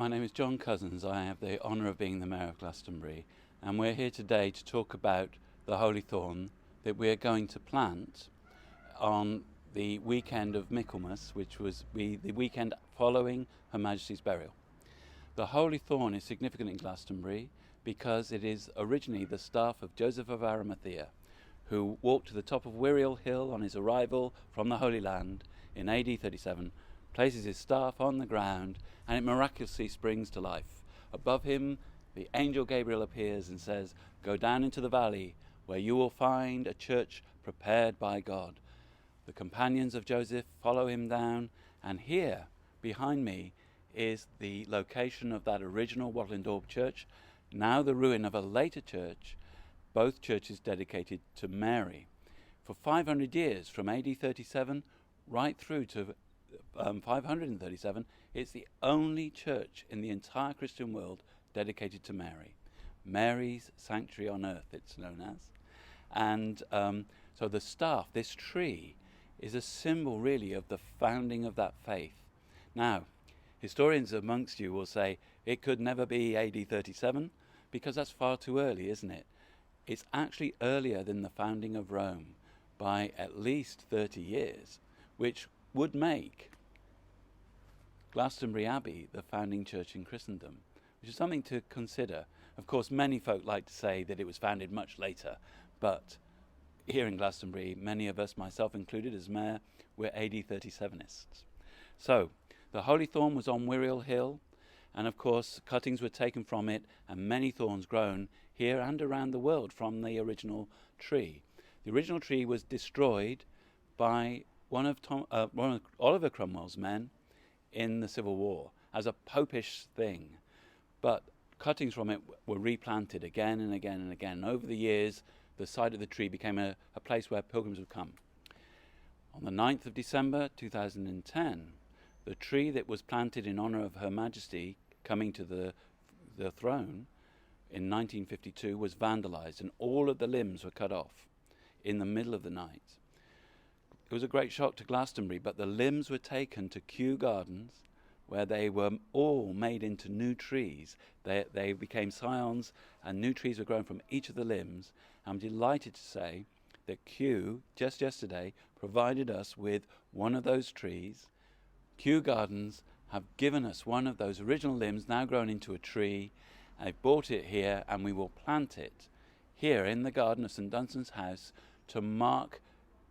My name is John Cousins. I have the honour of being the Mayor of Glastonbury, and we're here today to talk about the Holy Thorn that we're going to plant on the weekend of Michaelmas, which was the weekend following Her Majesty's burial. The Holy Thorn is significant in Glastonbury because it is originally the staff of Joseph of Arimathea, who walked to the top of Wiriel Hill on his arrival from the Holy Land in AD 37, places his staff on the ground, and it miraculously springs to life. Above him, the angel Gabriel appears and says, "Go down into the valley, where you will find a church prepared by God." The companions of Joseph follow him down, and here, behind me, is the location of that original Wattle and Daub church, now the ruin of a later church, both churches dedicated to Mary. For 500 years, from AD 37 right through to 537, it's the only church in the entire Christian world dedicated to Mary. Mary's sanctuary on earth, it's known as. And so the staff, this tree, is a symbol really of the founding of that faith. Now, historians amongst you will say it could never be AD 37 because that's far too early, isn't it? It's actually earlier than the founding of Rome by at least 30 years, which would make Glastonbury Abbey the founding church in Christendom, which is something to consider. Of course, many folk like to say that it was founded much later, but here in Glastonbury, many of us, myself included as mayor, we're AD 37ists. So, the Holy Thorn was on Wiriel Hill, and of course cuttings were taken from it and many thorns grown here and around the world from the original tree. The original tree was destroyed by one of Oliver Cromwell's men in the Civil War as a popish thing, but cuttings from it were replanted again and again and again. Over the years, the site of the tree became a place where pilgrims would come. On the 9th of December 2010, the tree that was planted in honour of Her Majesty coming to the throne in 1952 was vandalised, and all of the limbs were cut off in the middle of the night. It was a great shock to Glastonbury, but the limbs were taken to Kew Gardens, where they were all made into new trees. They became scions, and new trees were grown from each of the limbs. I'm delighted to say that Kew, just yesterday, provided us with one of those trees. Kew Gardens have given us one of those original limbs, now grown into a tree. They've bought it here, and we will plant it here in the garden of St Dunstan's house to mark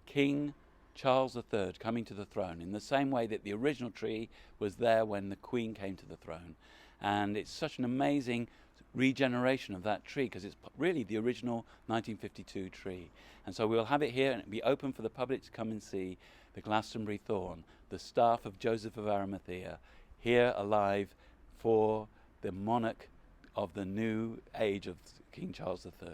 King Charles III coming to the throne, in the same way that the original tree was there when the Queen came to the throne. And it's such an amazing regeneration of that tree, because it's really the original 1952 tree. And so we'll have it here, and it'll be open for the public to come and see the Glastonbury Thorn, the staff of Joseph of Arimathea, here alive for the monarch of the new age of King Charles III.